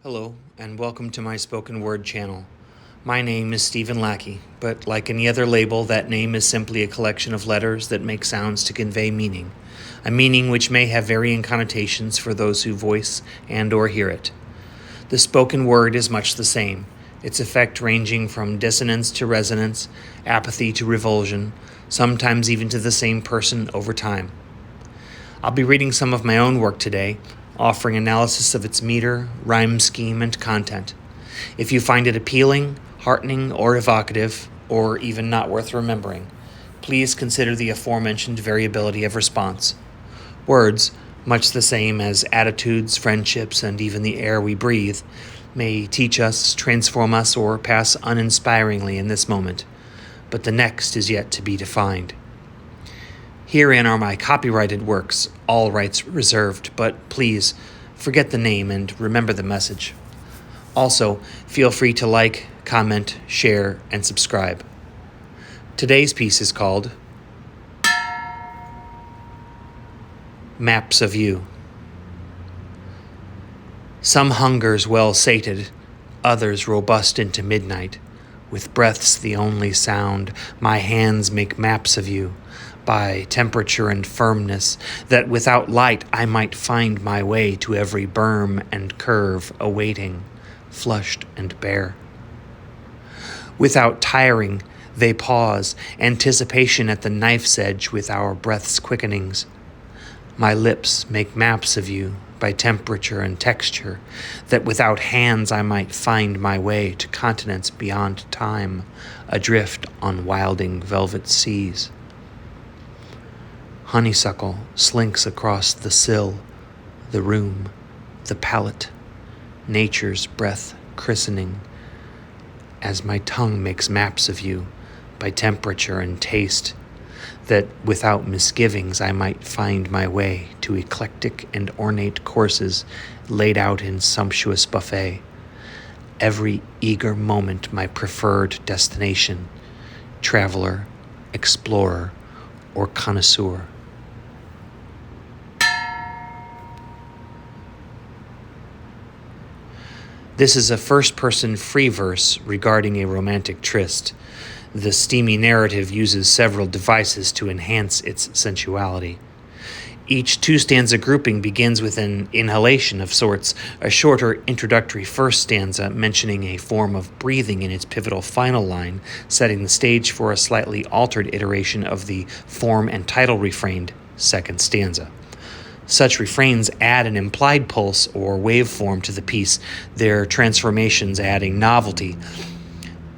Hello, and welcome to my spoken word channel. My name is Stephen Lackey, but like any other label, that name is simply a collection of letters that make sounds to convey meaning, a meaning which may have varying connotations for those who voice and or hear it. The spoken word is much the same, its effect ranging from dissonance to resonance, apathy to revulsion, sometimes even to the same person over time. I'll be reading some of my own work today, offering analysis of its meter, rhyme scheme, and content. If you find it appealing, heartening, or evocative, or even not worth remembering, please consider the aforementioned variability of response. Words, much the same as attitudes, friendships, and even the air we breathe, may teach us, transform us, or pass uninspiringly in this moment, but the next is yet to be defined. Herein are my copyrighted works, all rights reserved, but please forget the name and remember the message. Also, feel free to like, comment, share, and subscribe. Today's piece is called Maps of You. Some hungers well sated, others robust into midnight. With breaths the only sound, my hands make maps of you, by temperature and firmness, that without light I might find my way to every berm and curve awaiting, flushed and bare. Without tiring, they pause, anticipation at the knife's edge with our breath's quickenings. My lips make maps of you by temperature and texture, that without hands I might find my way to continents beyond time, adrift on wilding velvet seas. Honeysuckle slinks across the sill, the room, the palate, nature's breath christening, as my tongue makes maps of you by temperature and taste, that without misgivings I might find my way to eclectic and ornate courses laid out in sumptuous buffet, every eager moment my preferred destination, traveler, explorer, or connoisseur. This is a first-person free verse regarding a romantic tryst. The steamy narrative uses several devices to enhance its sensuality. Each two-stanza grouping begins with an inhalation of sorts, a shorter introductory first stanza mentioning a form of breathing in its pivotal final line, setting the stage for a slightly altered iteration of the form and title refrained second stanza. Such refrains add an implied pulse or waveform to the piece, their transformations adding novelty.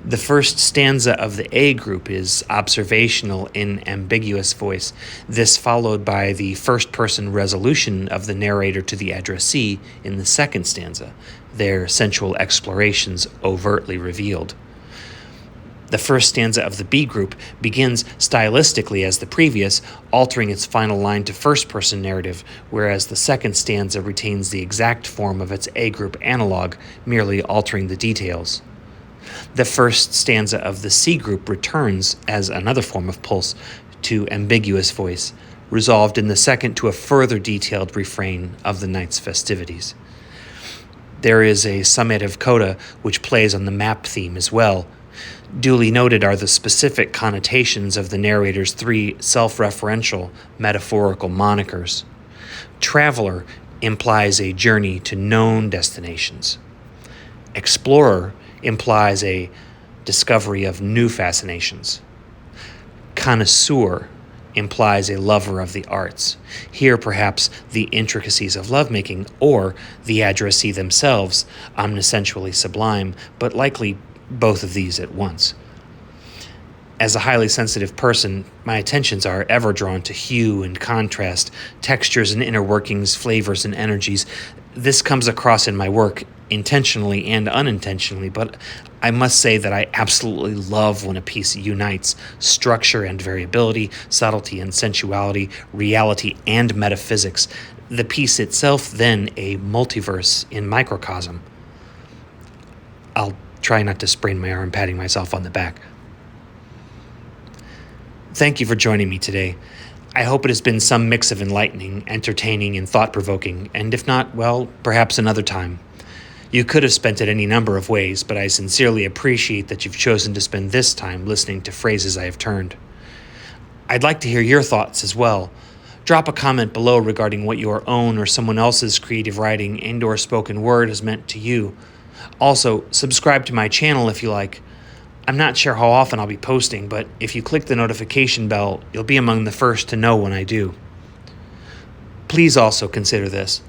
The first stanza of the A group is observational in ambiguous voice, this followed by the first-person resolution of the narrator to the addressee in the second stanza, their sensual explorations overtly revealed. The first stanza of the B group begins stylistically as the previous, altering its final line to first-person narrative, whereas the second stanza retains the exact form of its A group analog, merely altering the details. The first stanza of the C group returns, as another form of pulse, to ambiguous voice, resolved in the second to a further detailed refrain of the night's festivities. There is a summative coda which plays on the map theme as well. Duly noted are the specific connotations of the narrator's three self-referential, metaphorical monikers. Traveler implies a journey to known destinations. Explorer implies a discovery of new fascinations. Connoisseur implies a lover of the arts. Here, perhaps, the intricacies of lovemaking, or the addressee themselves, omnisciently sublime, but likely both of these at once. As a highly sensitive person, my attentions are ever drawn to hue and contrast, textures and inner workings, flavors and energies. This comes across in my work, intentionally and unintentionally, but I must say that I absolutely love when a piece unites structure and variability, subtlety and sensuality, reality and metaphysics. The piece itself, then, a multiverse in microcosm. I'll try not to sprain my arm patting myself on the back. Thank you for joining me today. I hope it has been some mix of enlightening, entertaining, and thought-provoking, and if not, well, perhaps another time. You could have spent it any number of ways, but I sincerely appreciate that you've chosen to spend this time listening to phrases I have turned. I'd like to hear your thoughts as well. Drop a comment below regarding what your own or someone else's creative writing and/or spoken word has meant to you. Also, subscribe to my channel if you like. I'm not sure how often I'll be posting, but if you click the notification bell, you'll be among the first to know when I do. Please also consider this.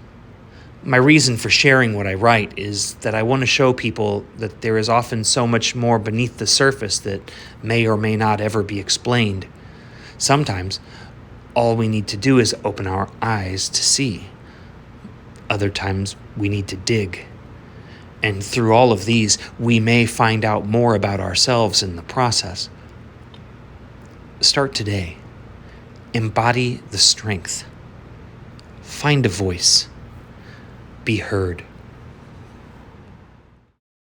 My reason for sharing what I write is that I want to show people that there is often so much more beneath the surface that may or may not ever be explained. Sometimes, all we need to do is open our eyes to see. Other times, we need to dig. And through all of these, we may find out more about ourselves in the process. Start today. Embody the strength. Find a voice. Be heard.